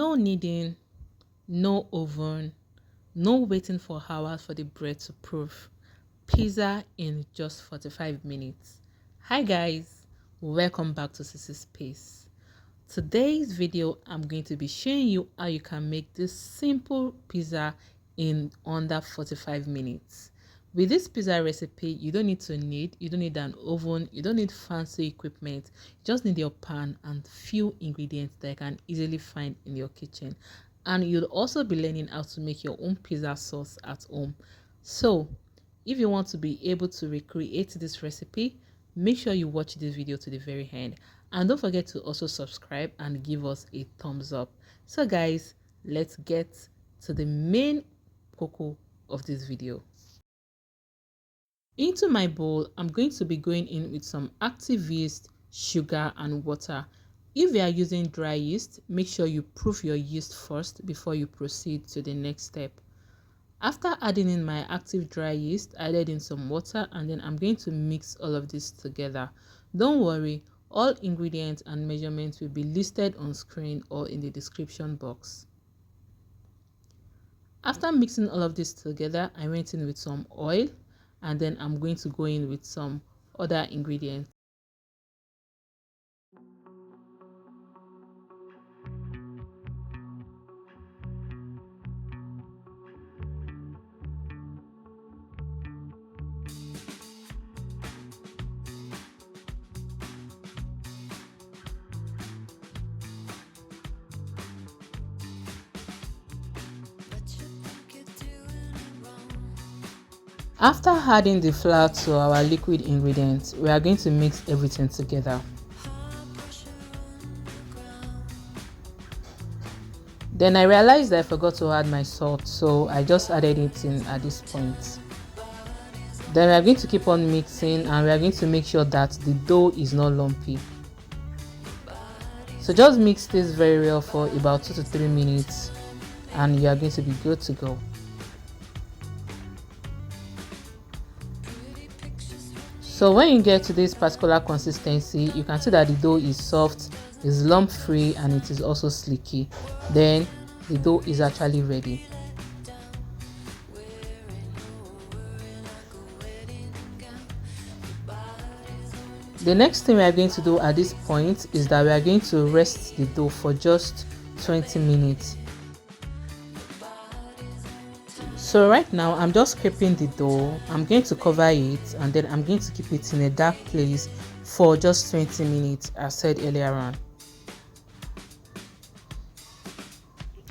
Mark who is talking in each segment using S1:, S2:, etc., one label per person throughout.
S1: No kneading, no oven, no waiting for hours for the bread to proof. Pizza in just 45 minutes. Hi guys, welcome back to Sissy Space. Today's video, I'm going to be showing you how you can make this simple pizza in under 45 minutes. With this pizza recipe, you don't need to knead, you don't need an oven, you don't need fancy equipment. You just need your pan and few ingredients that you can easily find in your kitchen. And you'll also be learning how to make your own pizza sauce at home. So, if you want to be able to recreate this recipe, make sure you watch this video to the very end. And don't forget to also subscribe and give us a thumbs up. So guys, let's get to the main cocoa of this video. Into my bowl, I'm going to be going in with some active yeast, sugar and water. If you are using dry yeast, make sure you proof your yeast first before you proceed to the next step. After adding in my active dry yeast, I added in some water and then I'm going to mix all of this together. Don't worry, all ingredients and measurements will be listed on screen or in the description box. After mixing all of this together, I went in with some oil and then I'm going to go in with some other ingredients. After adding the flour to our liquid ingredients, we are going to mix everything together. Then I realized I forgot to add my salt, so I just added it in at this point. Then we are going to keep on mixing and we are going to make sure that the dough is not lumpy. So just mix this very well for about 2 to 3 minutes and you are going to be good to go. So when you get to this particular consistency, you can see that the dough is soft, is lump free and it is also slicky. Then the dough is actually ready. The next thing we are going to do at this point is that we are going to rest the dough for just 20 minutes. So right now I'm just scraping the dough. I'm going to cover it and then I'm going to keep it in a dark place for just 20 minutes as said earlier on.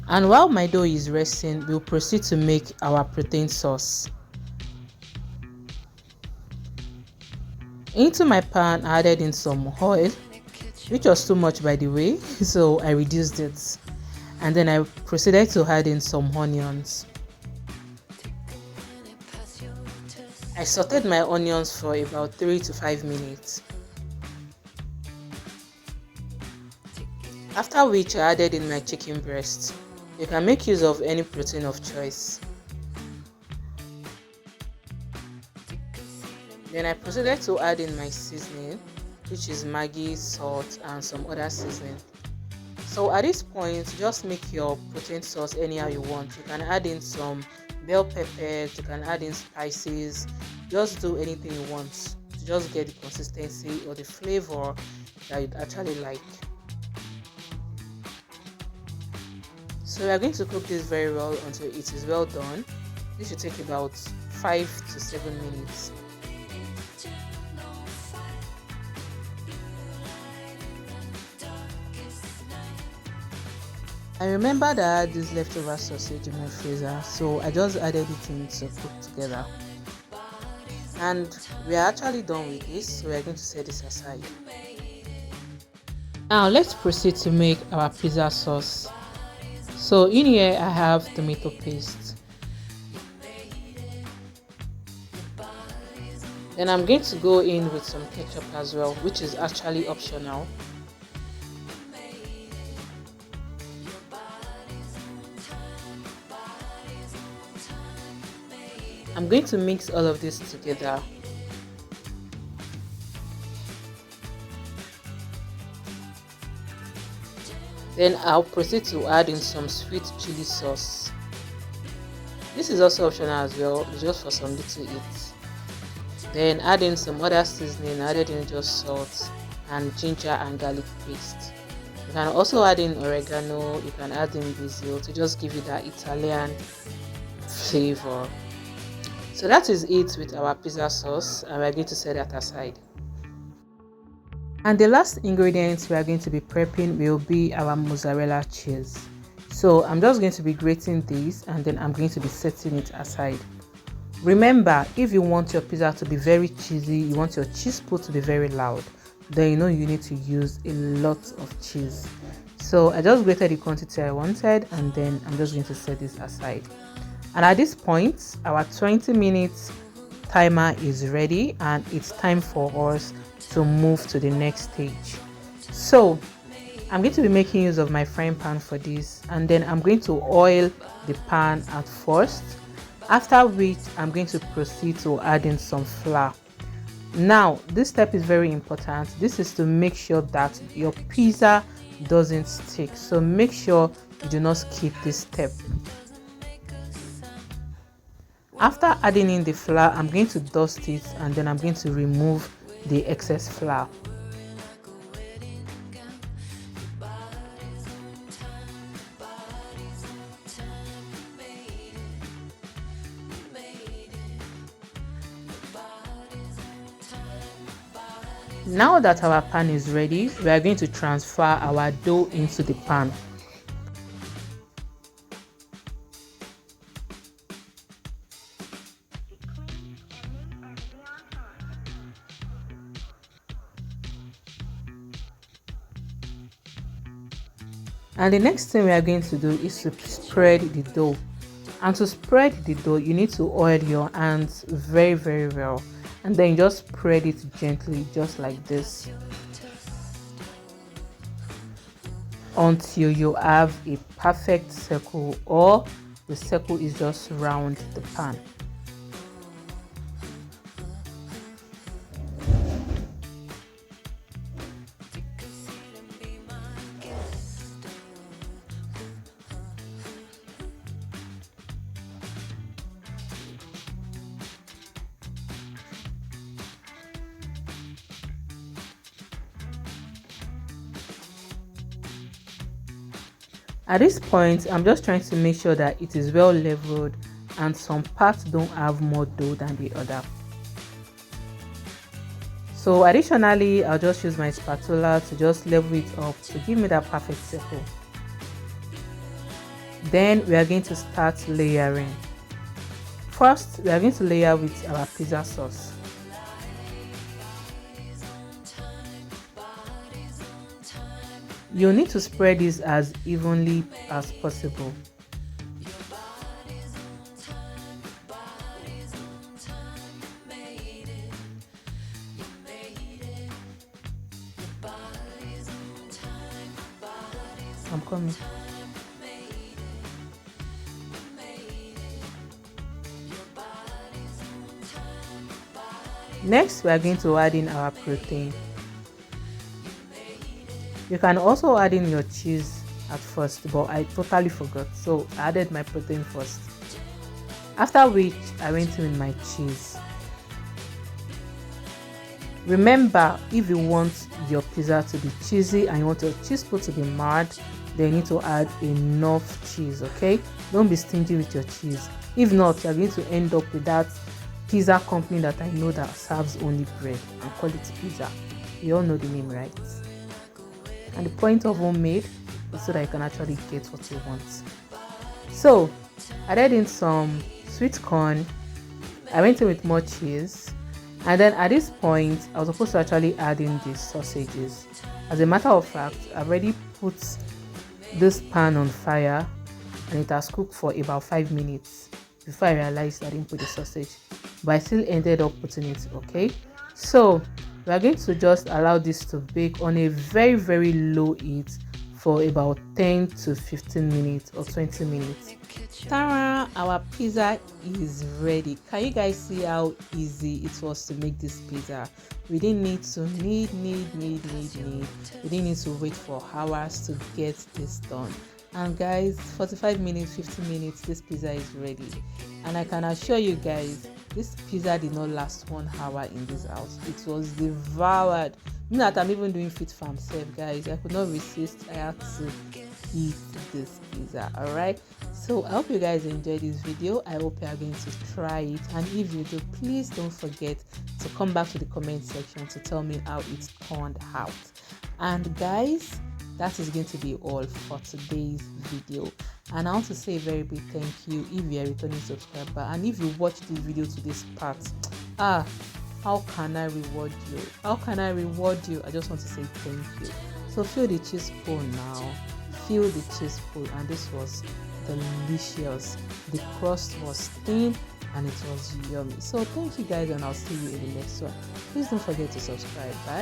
S1: And while my dough is resting, we'll proceed to make our protein sauce. Into my pan I added in some oil, which was too much by the way, so I reduced it. And then I proceeded to add in some onions. I sauteed my onions for about 3 to 5 minutes. After which I added in my chicken breast. You can make use of any protein of choice. Then I proceeded to add in my seasoning, which is Maggi, salt and some other seasoning. So at this point, just make your protein sauce anyhow you want. You can add in some bell peppers, you can add in spices, just do anything you want to just get the consistency or the flavor that you'd actually like. So we are going to cook this very well until it is well done. This should take about 5 to 7 minutes. I remember that I had this leftover sausage in my freezer, so I just added it in to cook together. And we are actually done with this, so we are going to set this aside. Now let's proceed to make our pizza sauce. So in here I have tomato paste. Then I'm going to go in with some ketchup as well, which is actually optional. I'm going to mix all of this together. Then I'll proceed to add in some sweet chili sauce. This is also optional as well, it's just for some little eats. Then add in some other seasoning, added in just salt and ginger and garlic paste. You can also add in oregano, you can add in basil to just give you that Italian flavor. So that is it with our pizza sauce, and we're going to set that aside. And the last ingredients we are going to be prepping will be our mozzarella cheese. So I'm just going to be grating this, and then I'm going to be setting it aside. Remember, if you want your pizza to be very cheesy, you want your cheese pull to be very loud, then you know you need to use a lot of cheese. So I just grated the quantity I wanted, and then I'm just going to set this aside. And at this point, our 20 minutes timer is ready, and it's time for us to move to the next stage. So I'm going to be making use of my frying pan for this, and then I'm going to oil the pan at first, after which I'm going to proceed to add in some flour. Now this step is very important. This is to make sure that your pizza doesn't stick, so make sure you do not skip this step. After adding in the flour, I'm going to dust it, and then I'm going to remove the excess flour. Now that our pan is ready, we are going to transfer our dough into the pan. And the next thing we are going to do is to spread the dough. And to spread the dough, you need to oil your hands very, very well. And then you just spread it gently, just like this, until you have a perfect circle, or the circle is just round the pan. At this point, I'm just trying to make sure that it is well leveled and some parts don't have more dough than the other. So additionally, I'll just use my spatula to just level it up to give me that perfect circle. Then we are going to start layering. First, we are going to layer with our pizza sauce. You need to spread this as evenly as possible. I'm coming. Next, we are going to add in our protein. You can also add in your cheese at first, but I totally forgot, so I added my protein first. After which, I went in with my cheese. Remember, if you want your pizza to be cheesy and you want your cheese pull to be marred, then you need to add enough cheese, okay? Don't be stingy with your cheese. If not, you're going to end up with that pizza company that I know that serves only bread and call it pizza. You all know the name, right? And the point of homemade is so that you can actually get what you want. So I added in some sweet corn. I went in with more cheese, and then at this point I was supposed to actually add in the sausages. As a matter of fact, I've already put this pan on fire and it has cooked for about 5 minutes before I realized I didn't put the sausage, but I still ended up putting it. Okay, so we are going to just allow this to bake on a very, very low heat for about 10 to 15 minutes or 20 minutes. Tara, our pizza is ready. Can you guys see how easy it was to make this pizza? We didn't need to knead. We didn't need to wait for hours to get this done. And guys, 45 minutes, 50 minutes, this pizza is ready. And I can assure you guys, this pizza did not last 1 hour in this house. It was devoured. Me that I'm even doing fit for myself, guys. I could not resist. I had to eat this pizza. Alright. So I hope you guys enjoyed this video. I hope you are going to try it. And if you do, please don't forget to come back to the comment section to tell me how it turned out. And guys, that is going to be all for today's video. And I want to say a very big thank you if you are a returning subscriber, and if you watched this video to this part, how can I reward you? I just want to say thank you. So feel the cheese pull now. Feel the cheese pull, and this was delicious. The crust was thin and it was yummy. So thank you guys, and I'll see you in the next one. Please don't forget to subscribe. Bye.